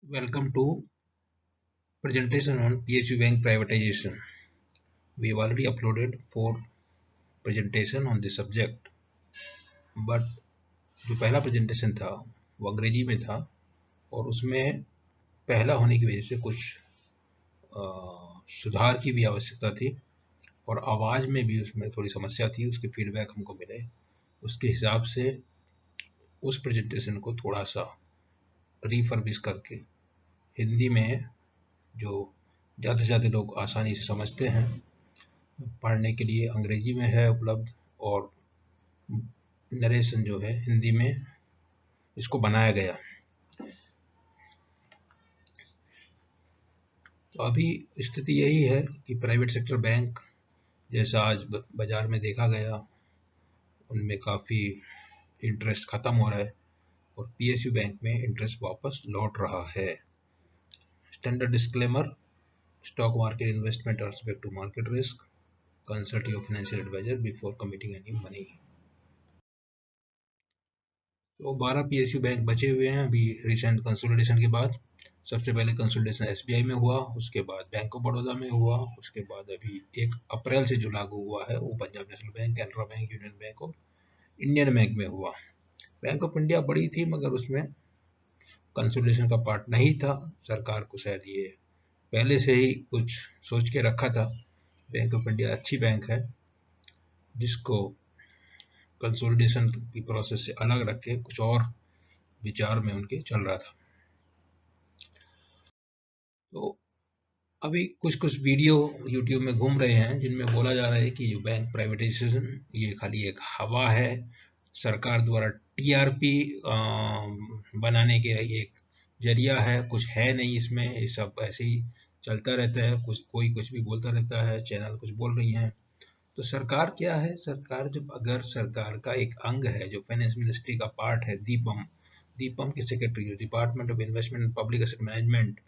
Welcome to presentation on PSU Bank privatization. We have already uploaded 4 presentation on this subject, but जो पहला presentation था वो अंग्रेजी में था और उसमें पहला होने की वजह से कुछ सुधार की भी आवश्यकता थी और आवाज़ में भी उसमें थोड़ी समस्या थी। उसके फीडबैक हमको मिले, उसके हिसाब से उस प्रेजेंटेशन को थोड़ा सा रिफर्बिश करके हिंदी में जो ज़्यादा से ज़्यादा लोग आसानी से समझते हैं पढ़ने के लिए अंग्रेजी में है उपलब्ध और नरेशन जो है हिंदी में इसको बनाया गया। तो अभी स्थिति यही है कि प्राइवेट सेक्टर बैंक जैसा आज बाजार में देखा गया उनमें काफ़ी इंटरेस्ट ख़त्म हो रहा है और पीएसयू बैंक में इंटरेस्ट वापस लौट रहा है। Standard disclaimer, stock market investment are subject to market risk, consult your financial adviser before committing any money. तो 12 पीएसयू बैंक बचे हुए हैं अभी रिसेंट कंसोलिडेशन के बाद। सबसे पहले कंसोलिडेशन एसबीआई में हुआ, उसके बाद बैंक ऑफ बड़ौदा में हुआ, उसके बाद अभी 1 अप्रैल से जो लागू हुआ है वो Punjab national bank, Canara bank, union bank और इंडियन बैंक में हुआ। बैंक ऑफ इंडिया बड़ी थी मगर उसमें कंसोलिडेशन का पार्ट नहीं था। सरकार को शायद ये पहले से ही कुछ सोच के रखा था। बैंक ऑफ इंडिया अच्छी बैंक है जिसको कंसोलिडेशन की प्रोसेस से अलग रख के कुछ और विचार में उनके चल रहा था। तो अभी कुछ वीडियो यूट्यूब में घूम रहे हैं जिनमें बोला जा रहा है कि जो बैंक प्राइवेटाइजेशन ये खाली एक हवा है, सरकार द्वारा टीआरपी बनाने के एक जरिया है, कुछ है नहीं इसमें। ये सब ऐसे ही चलता रहता है, कोई कुछ भी बोलता रहता है, चैनल कुछ बोल रही हैं। तो सरकार क्या है, सरकार जब अगर सरकार का एक अंग है जो फाइनेंस मिनिस्ट्री का पार्ट है, दीपम के सेक्रेटरी जो department of investment and public asset management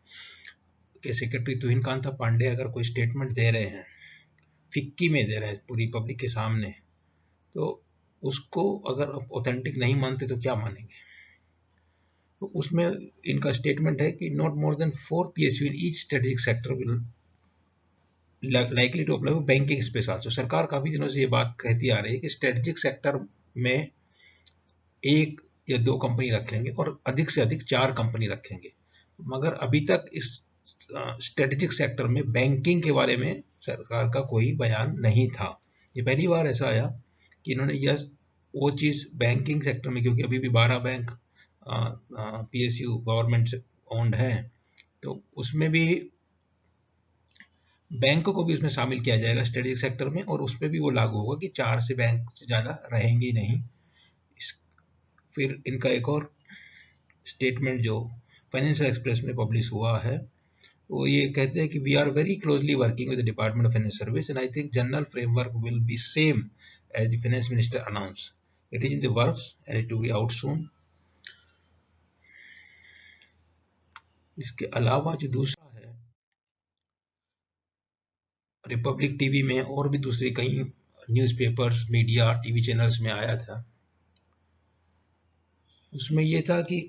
के सेक्रेटरी तुहिन कांता पांडे अगर कोई स्टेटमेंट दे रहे हैं, फिक्की में दे रहे हैं पूरी पब्लिक के सामने, तो उसको अगर ऑथेंटिक नहीं मानते तो क्या मानेंगे। तो उसमें इनका स्टेटमेंट है कि not more than 4 PSU in each strategic sector will likely to apply banking space also. सरकार काफी दिनों से ये बात कहती आ रही है कि स्ट्रेटेजिक सेक्टर में 1 या 2 कंपनी रखेंगे और अधिक से अधिक 4 कंपनी रखेंगे, मगर अभी तक इस स्ट्रेटेजिक सेक्टर में बैंकिंग के बारे में सरकार का कोई बयान नहीं था। ये पहली बार ऐसा आया कि इन्होंने यह वो चीज़ बैंकिंग सेक्टर में, क्योंकि अभी भी 12 बैंक पीएसयू गवर्नमेंट से ओन्ड है, तो उसमें भी बैंक को भी उसमें शामिल किया जाएगा स्ट्रेटेजिक सेक्टर में, और उसमें भी वो लागू होगा कि 4 से बैंक से ज़्यादा रहेंगे नहीं। फिर इनका एक और स्टेटमेंट जो फाइनेंशियल एक्सप्रेस में पब्लिश हुआ है वो ये कहते हैं कि we are very closely working with the department of finance service and I think general framework will be same as the finance minister announce, it is in the works and it will be out soon. इसके अलावा जो दूसरा है, Republic TV में और भी दूसरे कई न्यूज़पेपर्स, मीडिया, टीवी चैनल्स में आया था, उसमें ये था कि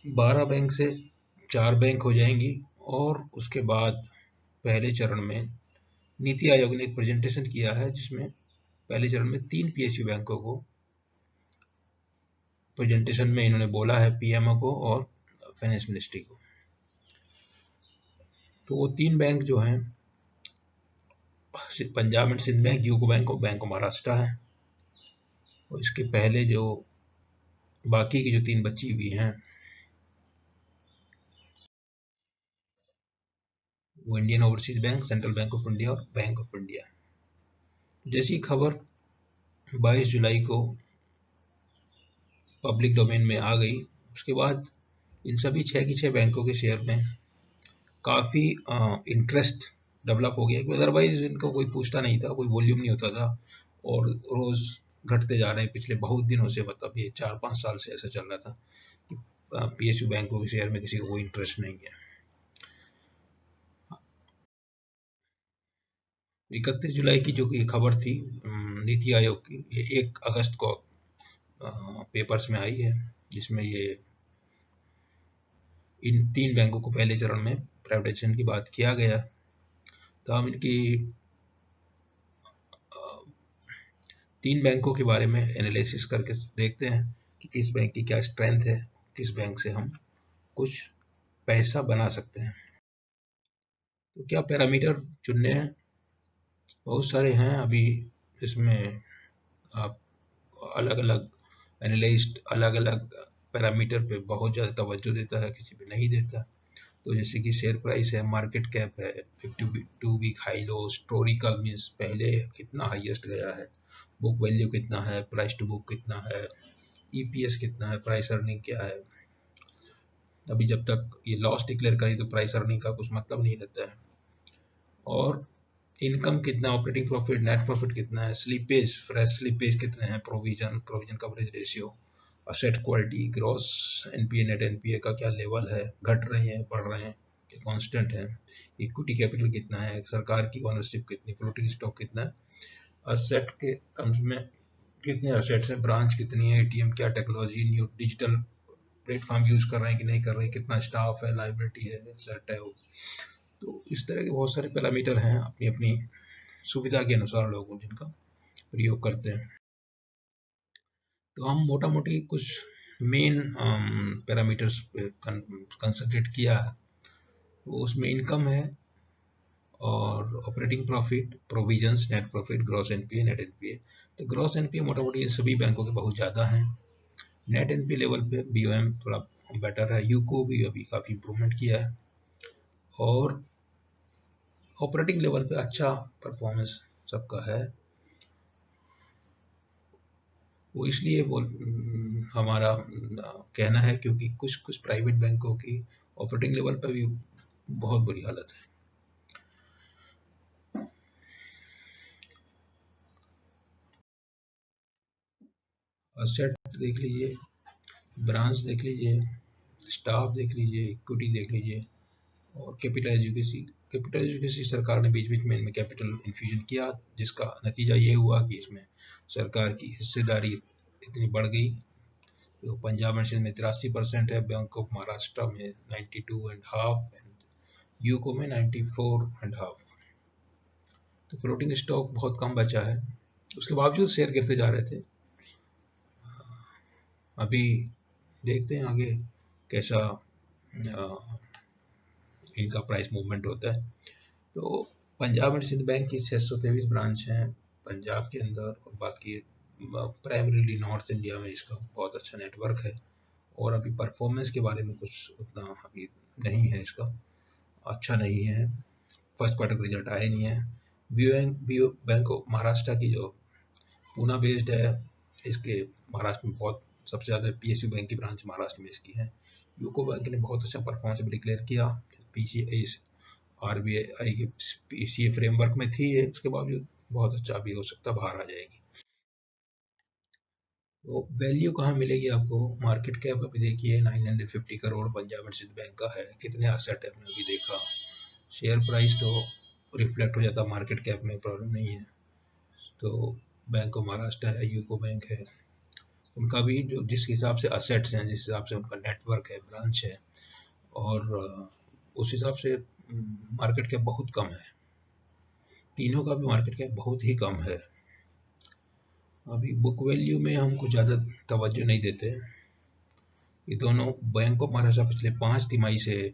12 बैंक से 4 बैंक हो जाएंगी और उसके बाद पहले चरण में नीति आयोग ने एक प्रेजेंटेशन किया है जिसमें पहले चरण में 3 पीएसयू बैंकों को प्रेजेंटेशन में इन्होंने बोला है, पीएमओ को और फाइनेंस मिनिस्ट्री को। तो वो 3 बैंक जो हैं Punjab and Sind bank, UCO bank और बैंक ऑफ महाराष्ट्र है। और इसके पहले जो बाकी की जो 3 बची हुई हैं वो Indian overseas bank, central bank of India और बैंक ऑफ इंडिया। जैसी खबर 22 जुलाई को पब्लिक डोमेन में आ गई, उसके बाद इन सभी 6 की 6 बैंकों के शेयर में काफ़ी इंटरेस्ट डेवलप हो गया, क्योंकि अदरवाइज इनको कोई पूछता नहीं था, कोई वॉल्यूम नहीं होता था और रोज़ घटते जा रहे हैं पिछले बहुत दिनों से। मतलब ये 4-5 साल से ऐसा चल रहा था कि पीएसयू बैंकों के शेयर में किसी को कोई इंटरेस्ट नहीं है। 31 जुलाई की जो ये खबर थी नीति आयोग की, ये 1 अगस्त को पेपर्स में आई है, जिसमें ये इन 3 बैंकों को पहले चरण में प्राइवेटाइजेशन की बात किया गया। तो हम इनकी 3 बैंकों के बारे में एनालिसिस करके देखते हैं कि किस बैंक की क्या स्ट्रेंथ है, किस बैंक से हम कुछ पैसा बना सकते हैं। तो क्या पैरामीटर चुनने हैं? बहुत सारे हैं। अभी इसमें आप अलग अलग एनालिस्ट अलग अलग पैरामीटर पे बहुत ज़्यादा तवज्जो देता है, किसी पे नहीं देता। तो जैसे कि शेयर प्राइस है, मार्केट कैप है, 52 week high low, historical means पहले कितना हाईएस्ट गया है, बुक वैल्यू कितना है, प्राइस टू बुक कितना है, ईपीएस कितना है, प्राइस अर्निंग क्या है। अभी जब तक ये लॉस डिक्लेयर करी तो प्राइस अर्निंग का कुछ मतलब नहीं रहता है। और इनकम कितना, ऑपरेटिंग प्रॉफिट, नेट प्रॉफिट कितना है, स्लीपेज, फ्रेश स्लीपेज कितने हैं, provision coverage ratio, asset quality, gross NPA, net NPA का क्या लेवल है, घट रहे हैं, बढ़ रहे हैं, कांस्टेंट है, इक्विटी कैपिटल कितना है, सरकार की ओनरशिप कितनी, फ्लोटिंग स्टॉक कितना है, असेट के टर्म्स में कितने असेट्स हैं, ब्रांच कितनी है, एटीएम क्या technology, new digital platform use कर रहे हैं कि नहीं कर रहे हैं, कितना स्टाफ है, लाइबिलिटी है, एसेट है। तो इस तरह के बहुत सारे पैरामीटर हैं, अपनी अपनी सुविधा के अनुसार लोग जिनका प्रयोग करते हैं। तो हम मोटा मोटी कुछ मेन पैरामीटर्स पे कंसंट्रेट किया है। वो उसमें इनकम है और operating profit, provisions, net profit, gross NPA, net NPA. तो ग्रॉस एनपीए मोटा मोटी सभी बैंकों के बहुत ज़्यादा हैं। नेट एनपीए लेवल पे बीओएम थोड़ा बेटर है, यूको भी अभी काफ़ी इंप्रूवमेंट किया है, और ऑपरेटिंग लेवल पे अच्छा परफॉर्मेंस सबका है। वो इसलिए वो हमारा कहना है क्योंकि कुछ कुछ प्राइवेट बैंकों की ऑपरेटिंग लेवल पर भी बहुत बुरी हालत है। असेट देख लीजिए, ब्रांच देख लीजिए, स्टाफ देख लीजिए, इक्विटी देख लीजिए, और कैपिटल एजुकेसी। कैपिटल एजुकेसी सरकार ने बीच बीच में इनमें कैपिटल इन्फ्यूजन किया, जिसका नतीजा ये हुआ कि इसमें सरकार की हिस्सेदारी इतनी बढ़ गई। तो पंजाब एंड सिंध में 83% है, बैंक ऑफ महाराष्ट्र में 92.5, यूको में 94.5। तो फ्लोटिंग स्टॉक बहुत कम बचा है, उसके बावजूद शेयर गिरते जा रहे थे। अभी देखते हैं आगे कैसा इनका प्राइस मूवमेंट होता है। तो पंजाब एंड सिंध बैंक की 623 ब्रांच हैं पंजाब के अंदर, और बाकी प्राइमरीली नॉर्थ इंडिया में इसका बहुत अच्छा नेटवर्क है। और अभी परफॉर्मेंस के बारे में कुछ उतना अभी नहीं है, इसका अच्छा नहीं है, फर्स्ट क्वार्टर रिजल्ट आए नहीं है। बैंक ऑफ महाराष्ट्र की जो पूना बेस्ड है, इसके महाराष्ट्र में बहुत सबसे ज़्यादा पीएसयू बैंक की ब्रांच महाराष्ट्र में इसकी है। यूको बैंक ने बहुत अच्छा परफॉर्मेंस डिक्लेयर किया, पीसीए आरबीआई के पीसीए फ्रेमवर्क में थी है, उसके बावजूद बहुत अच्छा भी हो सकता, बाहर आ जाएगी। तो वैल्यू कहाँ मिलेगी आपको? मार्केट कैप अभी देखिए 950 करोड़ पंजाब एंड सिंध बैंक का है, कितने असेट है हमने अभी देखा। शेयर प्राइस तो रिफ्लेक्ट हो जाता मार्केट कैप में, प्रॉब्लम नहीं है। तो बैंक ऑफ महाराष्ट्र है, यूको बैंक है, उनका भी जो जिस हिसाब से असेट्स हैं, जिस हिसाब से उनका नेटवर्क है, ब्रांच है, और उस हिसाब से मार्केट कैप बहुत कम है। तीनों का भी मार्केट कैप बहुत ही कम है। अभी बुक वैल्यू में हम कुछ ज़्यादा तवज्जो नहीं देते। ये दोनों बैंक ऑफ महाराष्ट्र पिछले 5 तिमाही से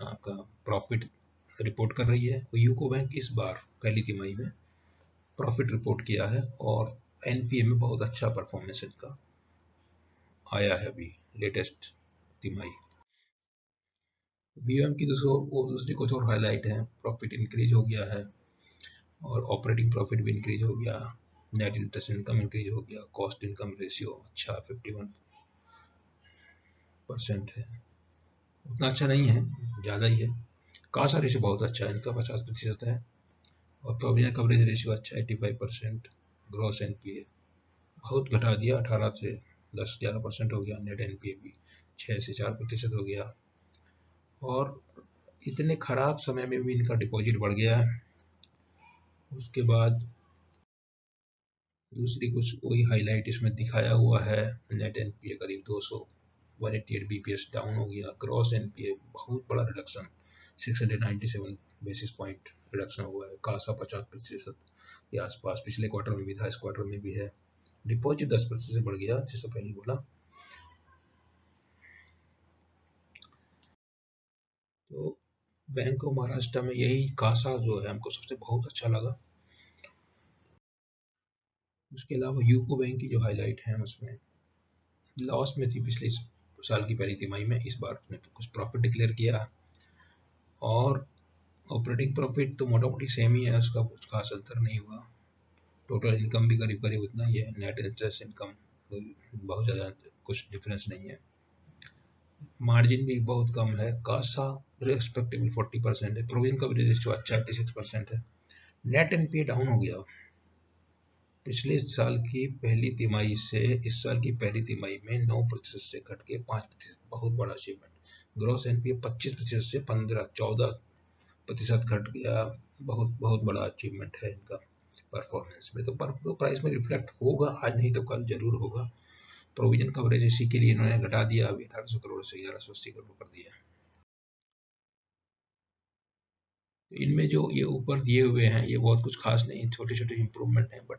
आपका प्रॉफिट रिपोर्ट कर रही है, और यूको बैंक इस बार पहली तिमाही में प्रॉफिट रिपोर्ट किया है, और एनपीए में बहुत अच्छा परफॉर्मेंस इनका आया है अभी लेटेस्ट तिमाही। बीओएम की दूसरी कुछ और हाईलाइट है, प्रॉफिट इंक्रीज हो गया है, और ऑपरेटिंग प्रॉफिट भी इंक्रीज हो गया, नेट इंटरेस्ट इनकम इंक्रीज हो गया, कॉस्ट इनकम रेशियो अच्छा 51% है, उतना अच्छा नहीं है, ज़्यादा ही है। कासा रेशियो बहुत अच्छा है इनका, 50% है, और प्रोविजन कवरेज रेशियो अच्छा 85%। ग्रॉस एनपीए बहुत घटा दिया, 18 से 10-11% हो गया, नेट एनपीए भी 6 से 4% हो गया, और इतने खराब समय में भी इनका डिपॉजिट बढ़ गया है। उसके बाद दूसरी कुछ वही हाईलाइट इसमें दिखाया हुआ है, नेट एनपीए करीब 200 188 BPS डाउन हो गया। ग्रॉस एनपीए बहुत बड़ा रिडक्शन, 697 बेसिस पॉइंट रिडक्शन हुआ है। कासा 50% के आसपास पिछले क्वार्टर में भी था, इस क्वार्टर में भी है। डिपॉजिट 10% बढ़ गया, जैसा पहले बोला। तो बैंक ऑफ महाराष्ट्र में यही कासा जो है हमको सबसे बहुत अच्छा लगा। उसके अलावा यूको बैंक की जो हाईलाइट है उसमें लॉस में थी पिछले साल की पहली तिमाही में, इस बार उसने कुछ प्रॉफिट डिक्लेयर किया और ऑपरेटिंग प्रॉफिट तो मोटा मोटी सेम ही है, उसका कुछ खास अंतर नहीं हुआ। टोटल इनकम भी करीब करीब उतना ही है, नेट इंटरेस्ट इनकम बहुत ज़्यादा कुछ डिफरेंस नहीं है। मार्जिन भी बहुत कम है, कासा रिस्पेक्टिवली 40% है, प्रोविजन का भी रेशियो अच्छा 86% है। नेट एनपीए डाउन हो गया पिछले साल की पहली तिमाही से इस साल की पहली तिमाही में 9% से घट के 5%, बहुत बड़ा अचीवमेंट। ग्रॉस एनपीए 25% से 14 घट गया, बहुत बहुत बड़ा अचीवमेंट है इनका परफॉर्मेंस में। तो प्राइस में रिफ्लेक्ट होगा, आज नहीं तो कल जरूर होगा। प्रोविजन कवरेज इसी के लिए इन्होंने घटा दिया, अभी 1800 करोड़ से 1180 करोड़ कर दिया। तो इनमें जो ये ऊपर दिए हुए हैं ये बहुत कुछ खास नहीं, छोटे छोटे इंप्रूवमेंट हैं, बट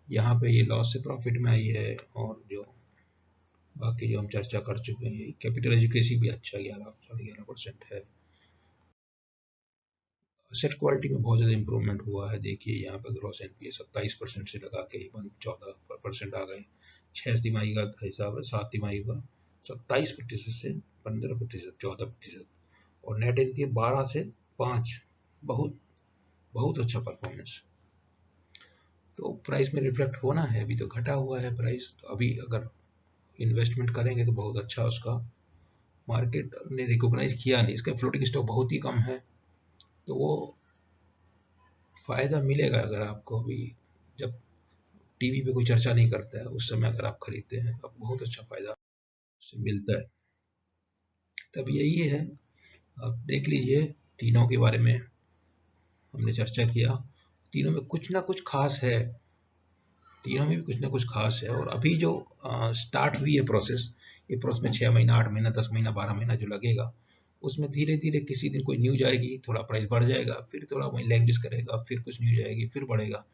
यहाँ पे ये लॉस से प्रॉफिट में आई है। और जो बाकी जो हम चर्चा कर चुके हैं, ये कैपिटल एजुकेसी भी अच्छा 11.5% है। एसेट क्वालिटी में बहुत ज़्यादा इंप्रूवमेंट हुआ है। देखिए यहाँ पे ग्रॉस एनपीए 27% से लगा के 14% आ गए। 6 तिमाही का हिसाब है, 7 तिमाही का 27% से 15%, 14%। और नेट एनपीए 12 से 5, बहुत बहुत अच्छा परफॉर्मेंस। तो प्राइस में रिफ्लेक्ट होना है, अभी तो घटा हुआ है प्राइस, तो अभी अगर इन्वेस्टमेंट करेंगे तो बहुत अच्छा उसका मार्केट ने रिकॉग्नाइज किया नहीं, इसका फ्लोटिंग स्टॉक बहुत ही कम है, तो वो फायदा मिलेगा अगर आपको अभी जब टीवी पे कोई चर्चा नहीं करता है उस समय अगर आप खरीदते हैं तो आपको बहुत अच्छा फायदा उससे मिलता है। तब यही है, आप देख लीजिए तीनों के बारे में हमने चर्चा किया, तीनों में कुछ ना कुछ खास है, तीनों में भी कुछ ना कुछ खास है। और अभी जो स्टार्ट हुई है प्रोसेस, ये प्रोसेस में 6 महीना, 8 महीना, 10 महीना, 12 महीना जो लगेगा, उसमें धीरे धीरे किसी दिन कोई न्यूज आएगी, थोड़ा प्राइस बढ़ जाएगा, फिर थोड़ा वही लैंग्वेज करेगा, फिर कुछ न्यूज आएगी, फिर बढ़ेगा।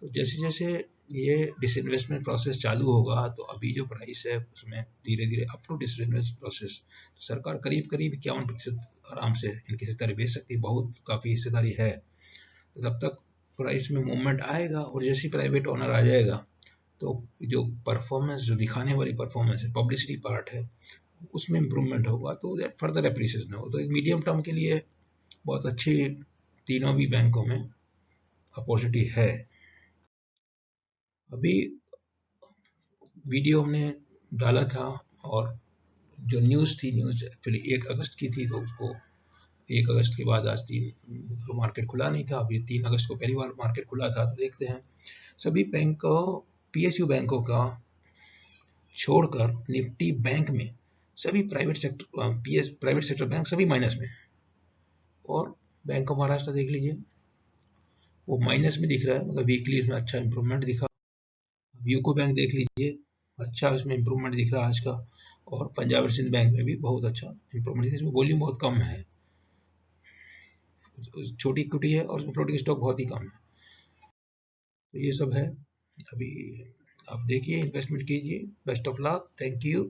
तो जैसे जैसे ये डिसइन्वेस्टमेंट प्रोसेस चालू होगा तो अभी जो प्राइस है उसमें धीरे धीरे अप टू डिसइन्वेस्टमेंट प्रोसेस तो सरकार करीब करीब 51% आराम से इनकी हिस्सेदारी बेच सकती है, बहुत काफ़ी हिस्सेदारी है। तो तब तक प्राइस में मूवमेंट आएगा और जैसे प्राइवेट ओनर आ जाएगा तो जो परफॉर्मेंस, जो दिखाने वाली परफॉर्मेंस है, पब्लिसिटी पार्ट है, उसमें इम्प्रूवमेंट होगा तो फर्दर एप्रिसिएशन हो। तो एक मीडियम टर्म के लिए बहुत अच्छी तीनों भी बैंकों में अपॉर्चुनिटी है। अभी वीडियो हमने डाला था और जो न्यूज़ थी, न्यूज़ एक्चुअली 1 अगस्त की थी, तो उसको 1 अगस्त के बाद आज 3 तो मार्केट खुला नहीं था, अभी 3 अगस्त को पहली बार मार्केट खुला था। तो देखते हैं सभी बैंकों, पीएसयू बैंकों का छोड़कर निफ्टी बैंक में सभी प्राइवेट सेक्टर बैंक सभी माइनस में। और बैंक ऑफ महाराष्ट्र देख लीजिए वो माइनस में दिख रहा है, मगर वीकली इसमें अच्छा इंप्रूवमेंट दिखा। यूको बैंक देख लीजिए, अच्छा उसमें इंप्रूवमेंट दिख रहा है आज का। और पंजाब एंड सिंध बैंक में भी बहुत अच्छा इंप्रूवमेंट, इसमें वॉल्यूम बहुत कम है, छोटी इक्विटी है और उसमें फ्लोटिंग स्टॉक बहुत ही कम है। तो ये सब है। अभी आप देखिए, इन्वेस्टमेंट कीजिए। Best of luck, thank you.